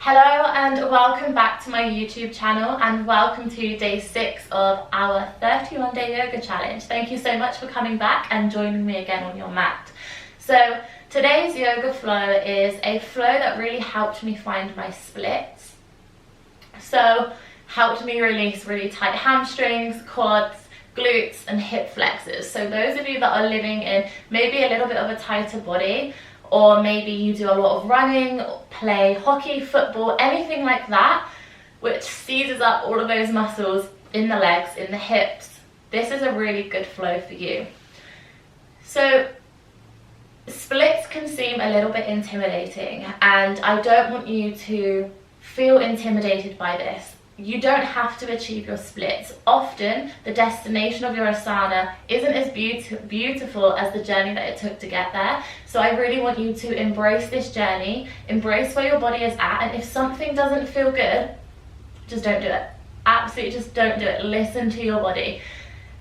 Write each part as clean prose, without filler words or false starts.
Hello and welcome back to my YouTube channel and welcome to day 6 of our 31-day yoga challenge. Thank you so much for coming back and joining me again on your mat. So today's yoga flow is a flow that really helped me find my splits. So helped me release really tight hamstrings, quads, glutes and hip flexors. So those of you that are living in maybe a little bit of a tighter body, or maybe you do a lot of running, play hockey, football, anything like that, which seizes up all of those muscles in the legs, in the hips, this is a really good flow for you. So splits can seem a little bit intimidating, and I don't want you to feel intimidated by this. You don't have to achieve your splits. Often the destination of your asana isn't as beautiful as the journey that it took to get there. So I really want you to embrace this journey, embrace where your body is at, and if something doesn't feel good, just don't do it. Absolutely just don't do it. Listen to your body.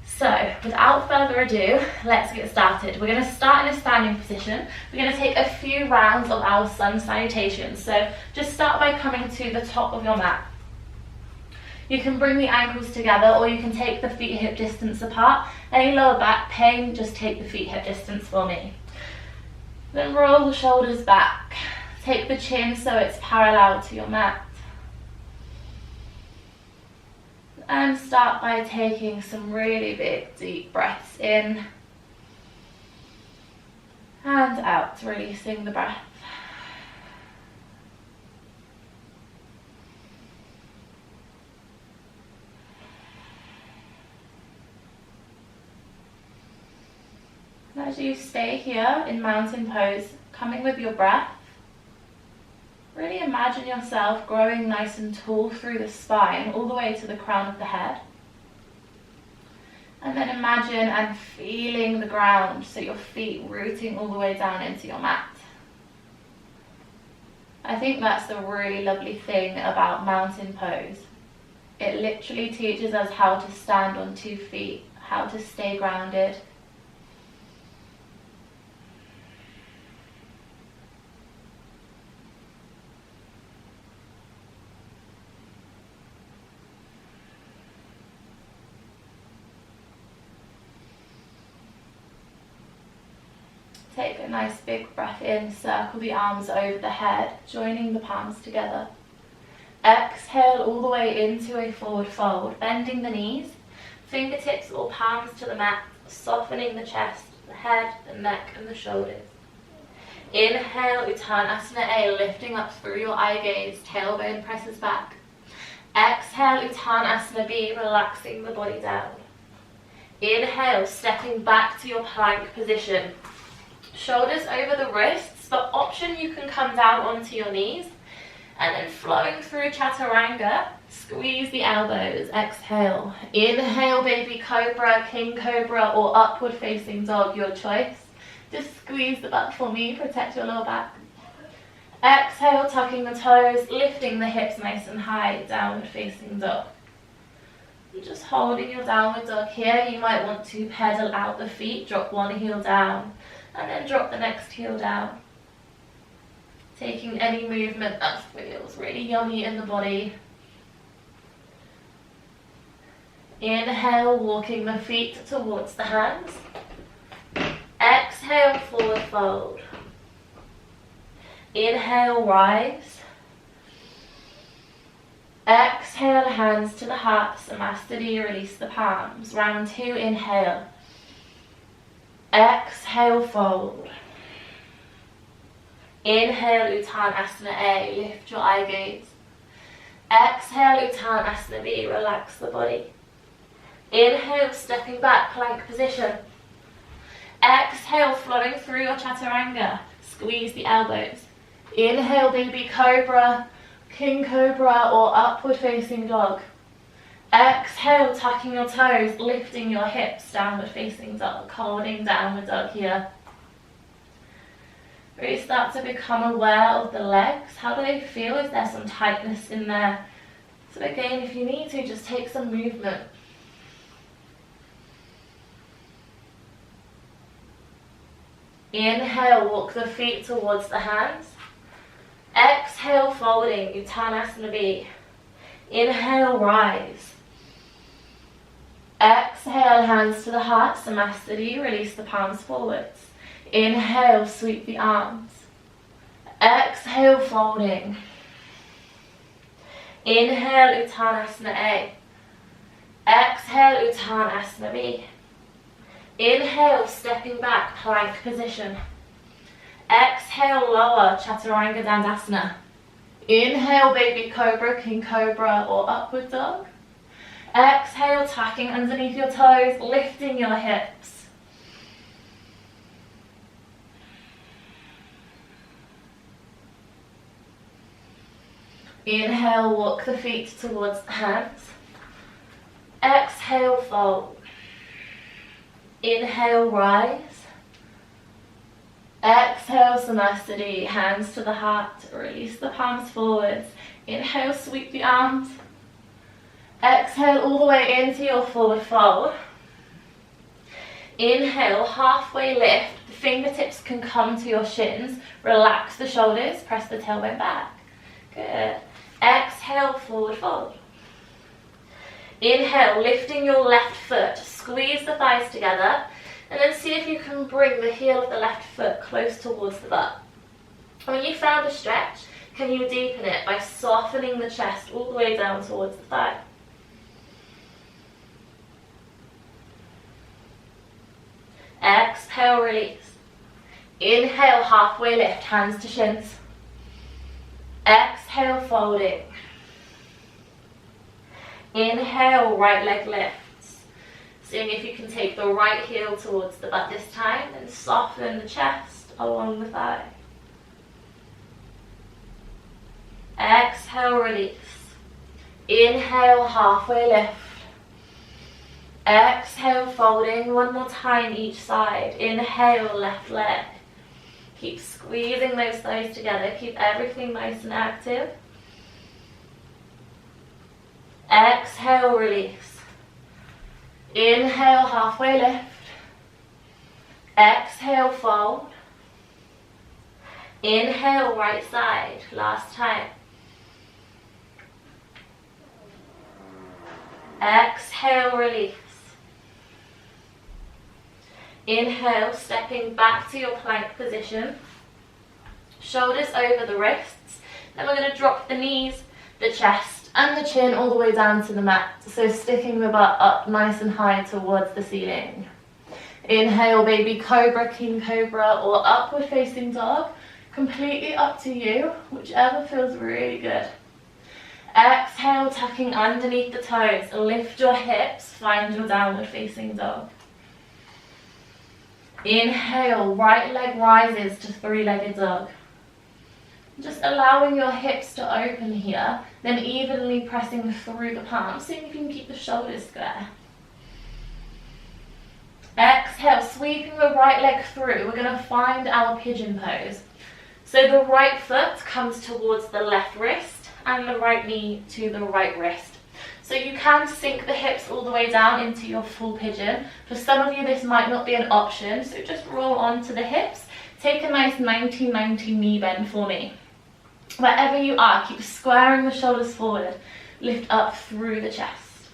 So without further ado, let's get started. We're going to start in a standing position. We're going to take a few rounds of our sun salutations. So just start by coming to the top of your mat. You can bring the ankles together, or you can take the feet hip distance apart. Any lower back pain, just take the feet hip distance for me. Then roll the shoulders back. Take the chin so it's parallel to your mat. And start by taking some really big deep breaths in and out, releasing the breath. As you stay here in mountain pose, coming with your breath, really imagine yourself growing nice and tall through the spine, all the way to the crown of the head. And then imagine and feeling the ground, so your feet rooting all the way down into your mat. I think that's the really lovely thing about mountain pose. It literally teaches us how to stand on 2 feet, how to stay grounded. Take a nice big breath in, circle the arms over the head, joining the palms together. Exhale all the way into a forward fold, bending the knees, fingertips or palms to the mat, softening the chest, the head, the neck and the shoulders. Inhale, Uttanasana A, lifting up through your eye gaze, tailbone presses back. Exhale, Uttanasana B, relaxing the body down. Inhale, stepping back to your plank position. Shoulders over the wrists, but option you can come down onto your knees, and then flowing through chaturanga, squeeze the elbows. Exhale, inhale baby cobra, king cobra or upward facing dog, your choice. Just squeeze the butt for me, protect your lower back. Exhale, tucking the toes, lifting the hips nice and high, downward facing dog. You're just holding your downward dog here. You might want to pedal out the feet, drop one heel down, and then drop the next heel down. Taking any movement that feels really yummy in the body. Inhale, walking the feet towards the hands. Exhale, forward fold. Inhale, rise. Exhale, hands to the heart, Samastiti, release the palms. Round 2, inhale. Exhale, fold. Inhale, Uttanasana A, lift your eye gaze. Exhale, Uttanasana B, relax the body. Inhale, stepping back, plank position. Exhale, flowing through your chaturanga, squeeze the elbows. Inhale, baby cobra, king cobra or upward facing dog. Exhale, tucking your toes, lifting your hips, downward facing dog, holding downward dog here. Really start to become aware of the legs. How do they feel? Is there some tightness in there? So again, if you need to, just take some movement. Inhale, walk the feet towards the hands. Exhale, folding, Uttanasana B. Inhale, rise. Exhale, hands to the heart, Samasthiti, release the palms forwards. Inhale, sweep the arms. Exhale, folding. Inhale, Uttanasana A. Exhale, Uttanasana B. Inhale, stepping back, plank position. Exhale, lower, Chaturanga Dandasana. Inhale, baby cobra, king cobra, or upward dog. Exhale, tucking underneath your toes, lifting your hips. Inhale, walk the feet towards the hands. Exhale, fold. Inhale, rise. Exhale, Samasthiti, hands to the heart, release the palms forwards. Inhale, sweep the arms. Exhale all the way into your forward fold. Inhale, halfway lift. The fingertips can come to your shins. Relax the shoulders, press the tailbone back. Good. Exhale, forward fold. Inhale, lifting your left foot. Squeeze the thighs together. And then see if you can bring the heel of the left foot close towards the butt. When you found a stretch, can you deepen it by softening the chest all the way down towards the thigh? Exhale, release. Inhale, halfway lift, hands to shins. Exhale, folding. Inhale, right leg lifts. Seeing if you can take the right heel towards the butt this time and soften the chest along the thigh. Exhale, release. Inhale, halfway lift. Exhale, folding. One more time each side. Inhale, left leg. Keep squeezing those thighs together. Keep everything nice and active. Exhale, release. Inhale, halfway lift. Exhale, fold. Inhale, right side. Last time. Exhale, release. Inhale, stepping back to your plank position. Shoulders over the wrists. Then we're going to drop the knees, the chest, and the chin all the way down to the mat. So sticking the butt up nice and high towards the ceiling. Inhale, baby cobra, king cobra, or upward facing dog. Completely up to you, whichever feels really good. Exhale, tucking underneath the toes. Lift your hips, find your downward facing dog. Inhale, right leg rises to three-legged dog. Just allowing your hips to open here, then evenly pressing through the palms, seeing if you can keep the shoulders square. Exhale, sweeping the right leg through. We're going to find our pigeon pose. So the right foot comes towards the left wrist and the right knee to the right wrist. So you can sink the hips all the way down into your full pigeon. For some of you, this might not be an option, so just roll onto the hips. Take a nice 90-90 knee bend for me. Wherever you are, keep squaring the shoulders forward. Lift up through the chest.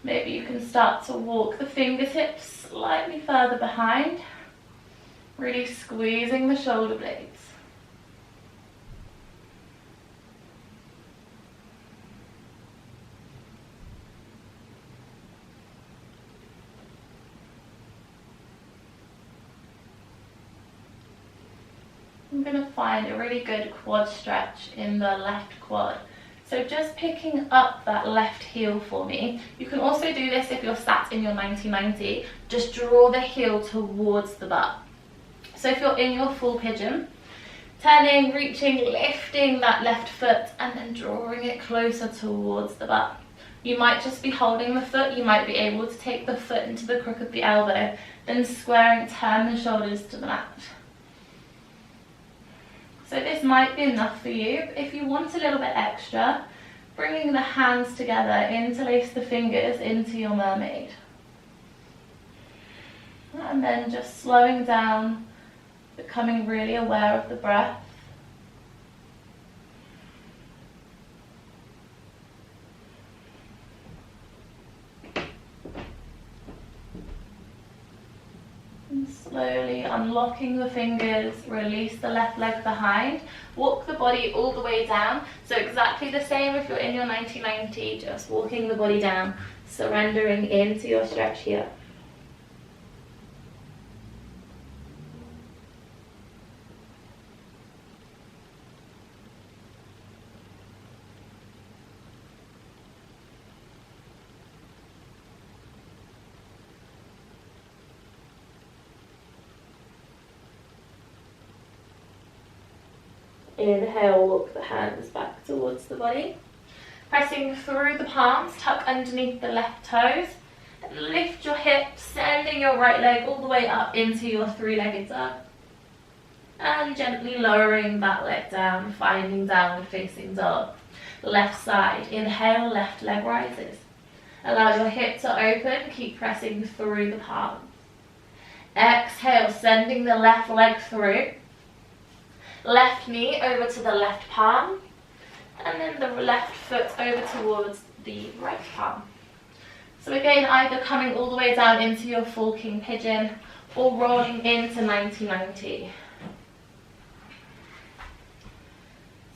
Maybe you can start to walk the fingertips slightly further behind. Really squeezing the shoulder blades. I'm going to find a really good quad stretch in the left quad. So just picking up that left heel for me. You can also do this if you're sat in your 90-90. Just draw the heel towards the butt. So if you're in your full pigeon, turning, reaching, lifting that left foot and then drawing it closer towards the butt. You might just be holding the foot. You might be able to take the foot into the crook of the elbow, then squaring, turn the shoulders to the mat. So this might be enough for you. But if you want a little bit extra, bringing the hands together, interlace the fingers into your mermaid. And then just slowing down, becoming really aware of the breath. And slowly unlocking the fingers, release the left leg behind. Walk the body all the way down. So exactly the same if you're in your 90-90, just walking the body down, surrendering into your stretch here. Inhale, walk the hands back towards the body. Pressing through the palms, tuck underneath the left toes. And lift your hips, sending your right leg all the way up into your three-legged dog. And gently lowering that leg down, finding downward facing dog. Left side, inhale, left leg rises. Allow your hip to open, keep pressing through the palms. Exhale, sending the left leg through. Left knee over to the left palm, and then the left foot over towards the right palm. So again, either coming all the way down into your full king pigeon or rolling into 90-90.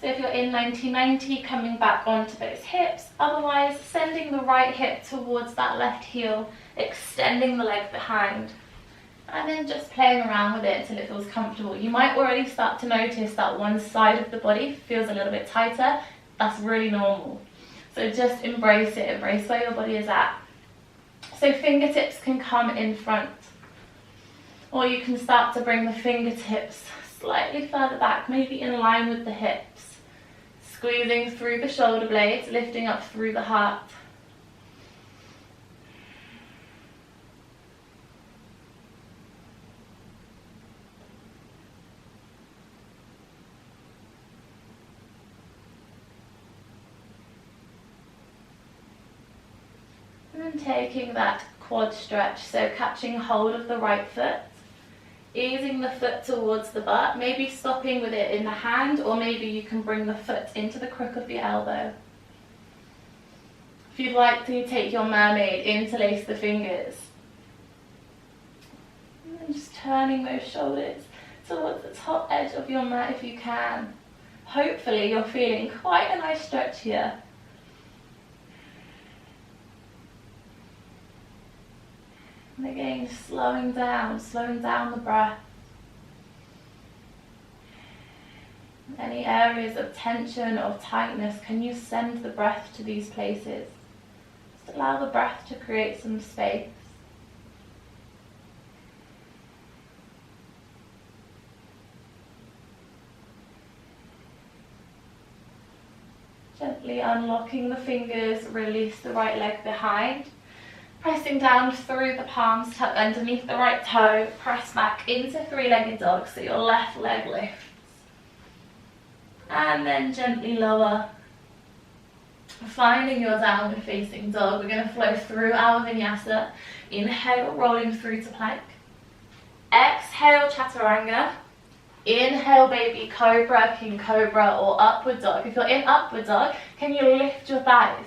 So if you're in 90-90, coming back onto those hips, otherwise sending the right hip towards that left heel, extending the leg behind. And then just playing around with it until it feels comfortable. You might already start to notice that one side of the body feels a little bit tighter. That's really normal. So just embrace it, embrace where your body is at. So fingertips can come in front. Or you can start to bring the fingertips slightly further back, maybe in line with the hips. Squeezing through the shoulder blades, lifting up through the heart. And taking that quad stretch, so catching hold of the right foot, easing the foot towards the butt, maybe stopping with it in the hand, or maybe you can bring the foot into the crook of the elbow. If you'd like to, take your mermaid, interlace the fingers. And then just turning those shoulders towards the top edge of your mat if you can. Hopefully you're feeling quite a nice stretch here. And again, slowing down the breath. Any areas of tension or tightness, can you send the breath to these places? Just allow the breath to create some space. Gently unlocking the fingers, release the right leg behind. Pressing down through the palms, tuck underneath the right toe, press back into three-legged dog, so your left leg lifts. And then gently lower, finding your downward facing dog. We're going to flow through our vinyasa. Inhale, rolling through to plank. Exhale, chaturanga. Inhale, baby cobra, king cobra, or upward dog. If you're in upward dog, can you lift your thighs?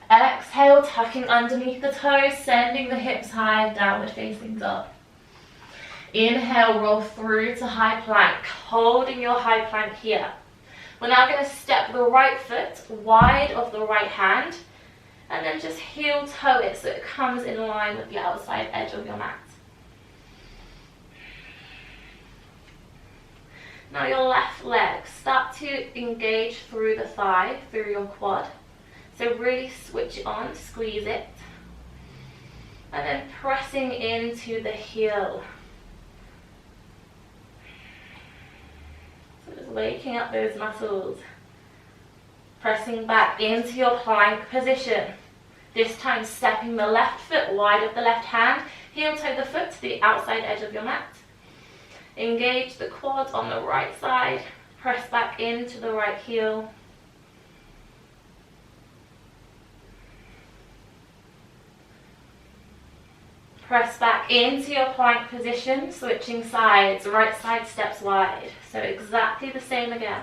Exhale, tucking underneath the toes, sending the hips high, downward facing dog. Inhale, roll through to high plank, holding your high plank here. We're now going to step the right foot wide of the right hand, and then just heel toe it so it comes in line with the outside edge of your mat. Now your left leg, start to engage through the thigh, through your quad. So really switch it on, squeeze it. And then pressing into the heel. So just waking up those muscles. Pressing back into your plank position. This time stepping the left foot wide of the left hand. Heel toe the foot to the outside edge of your mat. Engage the quads on the right side. Press back into the right heel. Press back into your plank position, switching sides, right side steps wide. So exactly the same again.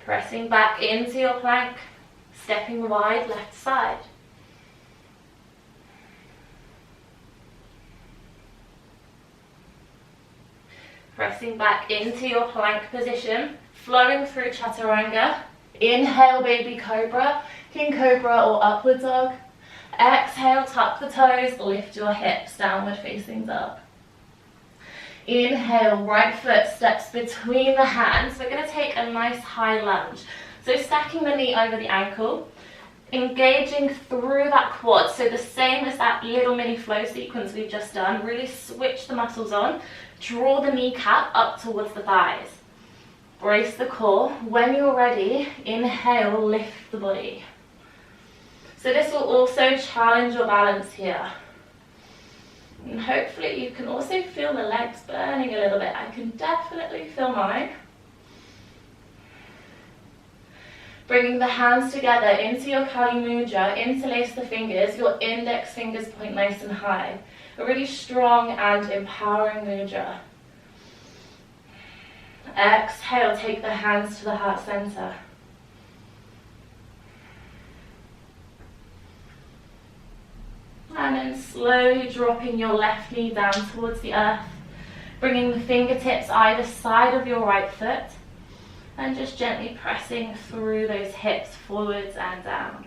Pressing back into your plank, stepping wide left side. Pressing back into your plank position, flowing through chaturanga. Inhale, baby cobra, king cobra or upward dog. Exhale, tuck the toes, lift your hips, downward facing dog. Inhale, right foot steps between the hands. We're going to take a nice high lunge. So stacking the knee over the ankle, engaging through that quad. So the same as that little mini flow sequence we've just done. Really switch the muscles on. Draw the kneecap up towards the thighs. Brace the core. When you're ready, inhale, lift the body. So this will also challenge your balance here. And hopefully you can also feel the legs burning a little bit. I can definitely feel mine. Bringing the hands together into your Kali Mudra, interlace the fingers, your index fingers point nice and high. A really strong and empowering mudra. Exhale, take the hands to the heart center. And then slowly dropping your left knee down towards the earth, bringing the fingertips either side of your right foot, and just gently pressing through those hips forwards and down.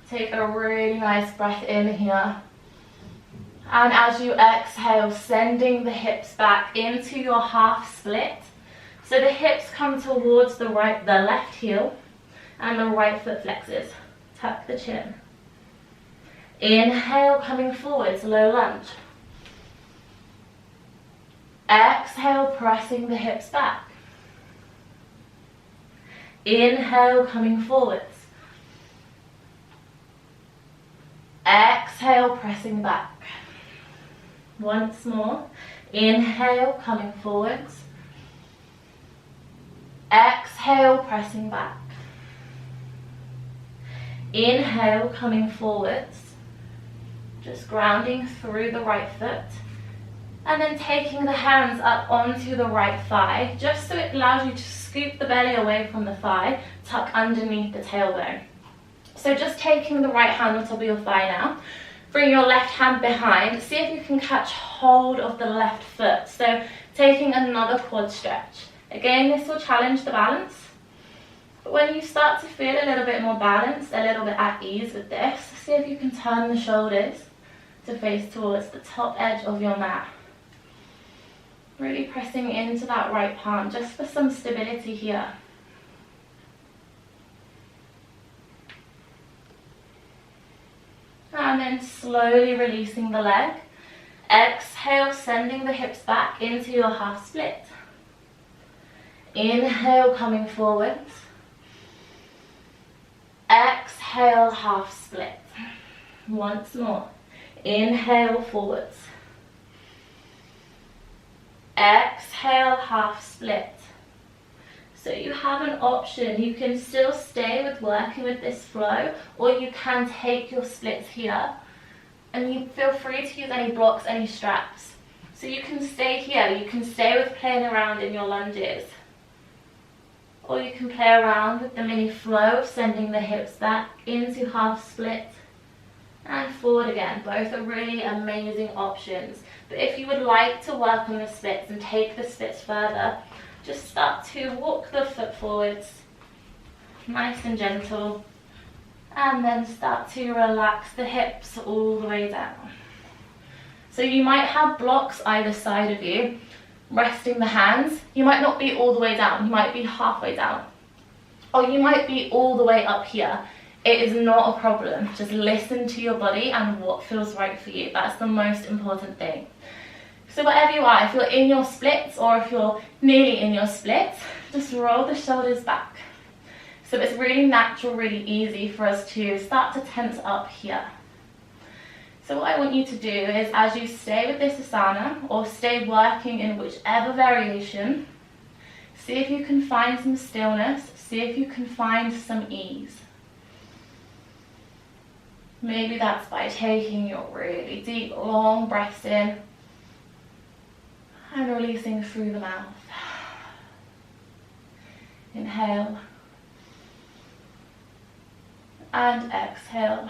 Take a really nice breath in here. And as you exhale, sending the hips back into your half split. So the hips come towards the left heel, and the right foot flexes. Tuck the chin. Inhale, coming forwards, low lunge. Exhale, pressing the hips back. Inhale, coming forwards. Exhale, pressing back. Once more. Inhale, coming forwards. Exhale, pressing back. Inhale, coming forwards. Just grounding through the right foot. And then taking the hands up onto the right thigh, just so it allows you to scoop the belly away from the thigh, tuck underneath the tailbone. So just taking the right hand on top of your thigh now. Bring your left hand behind. See if you can catch hold of the left foot. So taking another quad stretch. Again, this will challenge the balance. But when you start to feel a little bit more balanced, a little bit at ease with this, see if you can turn the shoulders to face towards the top edge of your mat. Really pressing into that right palm just for some stability here. And then slowly releasing the leg. Exhale, sending the hips back into your half split. Inhale, coming forwards. Exhale, half split. Once more. Inhale, forwards. Exhale, half split. So you have an option. You can still stay with working with this flow, or you can take your splits here, and you feel free to use any blocks, any straps. So you can stay here. You can stay with playing around in your lunges, or you can play around with the mini flow of sending the hips back into half split and forward again. Both are really amazing options. But if you would like to work on the splits and take the splits further, just start to walk the foot forwards, nice and gentle, and then start to relax the hips all the way down. So you might have blocks either side of you, resting the hands. You might not be all the way down, you might be halfway down, or you might be all the way up here. It is not a problem. Just listen to your body and what feels right for you. That's the most important thing. So wherever you are, if you're in your splits or if you're nearly in your splits, just roll the shoulders back. So it's really natural, really easy for us to start to tense up here. So what I want you to do is, as you stay with this asana or stay working in whichever variation, see See if you can find some stillness. See if you can find some ease. Maybe that's by taking your really deep, long breaths in and releasing through the mouth. Inhale and exhale.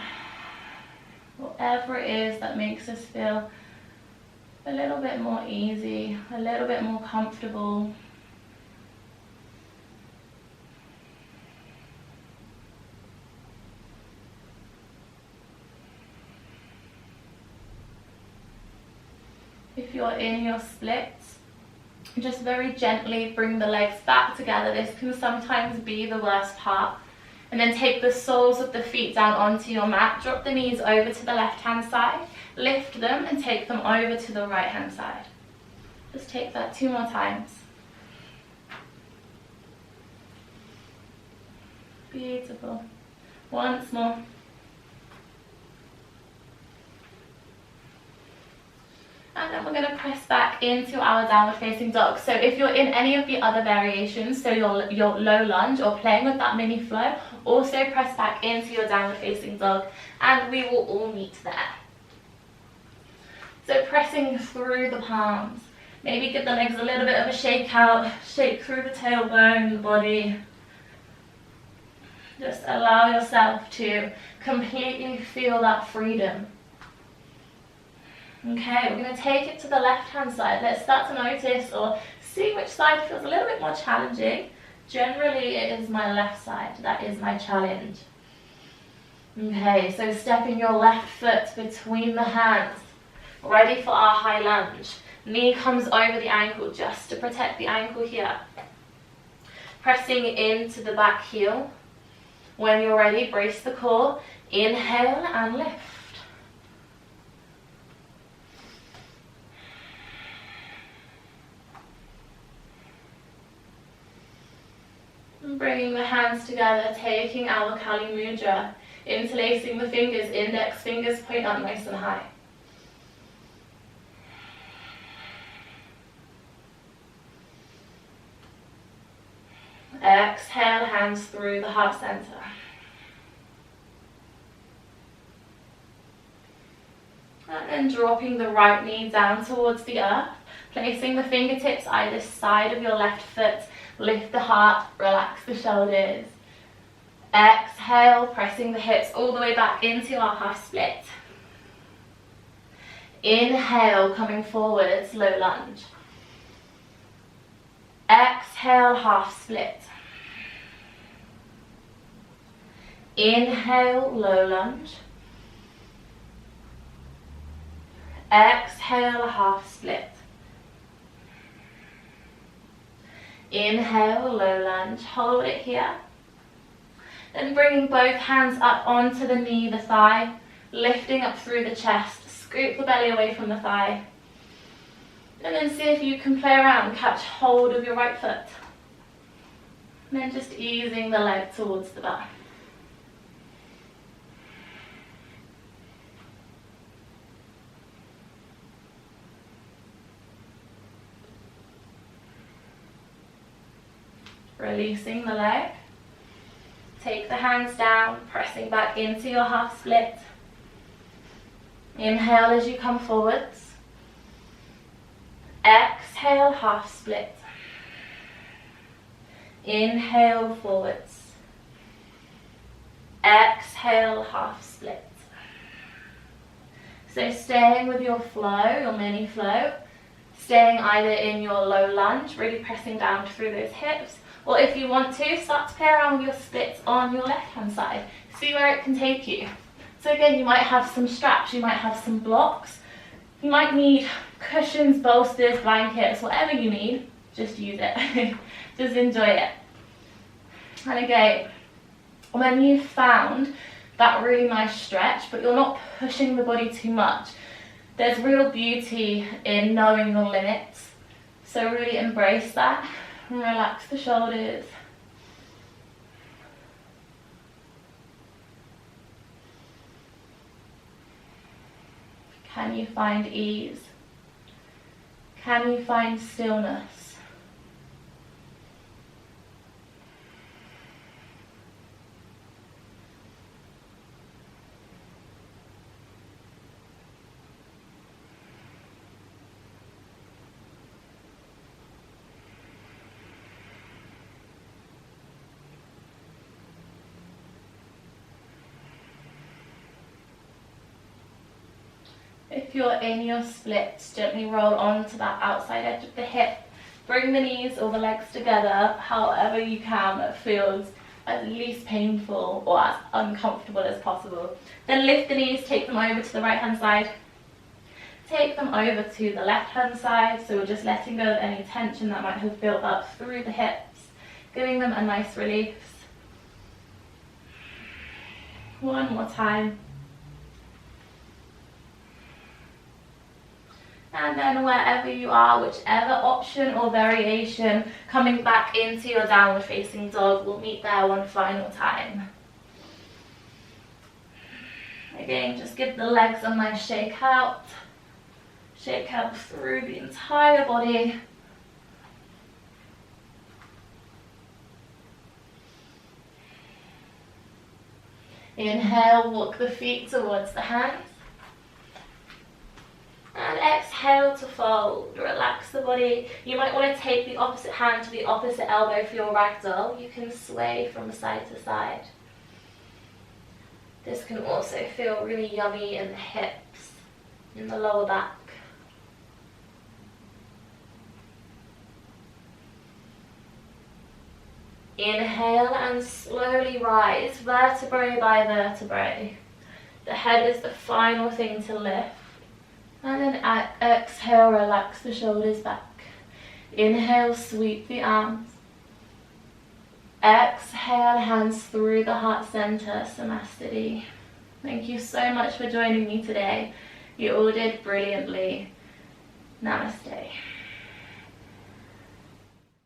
Whatever it is that makes us feel a little bit more easy, a little bit more comfortable. If you're in your splits, just very gently bring the legs back together. This can sometimes be the worst part. And then take the soles of the feet down onto your mat. Drop the knees over to the left-hand side. Lift them and take them over to the right-hand side. Just take that 2 more times. Beautiful. Once more. And then we're going to press back into our downward facing dog. So if you're in any of the other variations, so your low lunge or playing with that mini flow, also press back into your downward facing dog and we will all meet there. So pressing through the palms. Maybe give the legs a little bit of a shake out, shake through the tailbone, the body. Just allow yourself to completely feel that freedom. Okay, we're going to take it to the left-hand side. Let's start to notice or see which side feels a little bit more challenging. Generally, it is my left side. That is my challenge. Okay, so stepping your left foot between the hands. Ready for our high lunge. Knee comes over the ankle just to protect the ankle here. Pressing into the back heel. When you're ready, brace the core. Inhale and lift. Bringing the hands together, taking our Kali Mudra, interlacing the fingers, index fingers point up nice and high. Exhale, hands through the heart center. And then dropping the right knee down towards the earth, placing the fingertips either side of your left foot. Lift the heart, relax the shoulders. Exhale, pressing the hips all the way back into our half split. Inhale, coming forwards, low lunge. Exhale, half split. Inhale, low lunge. Exhale, half split. Inhale, low lunge, hold it here. Then bringing both hands up onto the knee, the thigh, lifting up through the chest, scoop the belly away from the thigh. And then see if you can play around, catch hold of your right foot. And then just easing the leg towards the back. Releasing the leg. Take the hands down, pressing back into your half split. Inhale as you come forwards. Exhale, half split. Inhale, forwards. Exhale, half split. So staying with your flow, your mini flow, staying either in your low lunge, really pressing down through those hips, or if you want to, start to play around with your splits on your left-hand side. See where it can take you. So again, you might have some straps, you might have some blocks, you might need cushions, bolsters, blankets, whatever you need, just use it. Just enjoy it. And again, when you've found that really nice stretch, but you're not pushing the body too much, there's real beauty in knowing your limits. So really embrace that. And relax the shoulders. Can you find ease? Can you find stillness? If you're in your splits, gently roll onto that outside edge of the hip. Bring the knees or the legs together however you can that feels as least painful or as uncomfortable as possible. Then lift the knees, take them over to the right hand side. Take them over to the left hand side, so we're just letting go of any tension that might have built up through the hips, giving them a nice release. One more time. And then wherever you are, whichever option or variation, coming back into your downward facing dog, we'll meet there one final time. Again, just give the legs a nice shake out. Shake out through the entire body. Inhale, walk the feet towards the hands. And exhale to fold. Relax the body. You might want to take the opposite hand to the opposite elbow for your ragdoll. You can sway from side to side. This can also feel really yummy in the hips, in the lower back. Inhale and slowly rise, vertebrae by vertebrae. The head is the final thing to lift. And then exhale, relax the shoulders back. Inhale, sweep the arms. Exhale, hands through the heart center, Samastiti. Thank you so much for joining me today. You all did brilliantly. Namaste.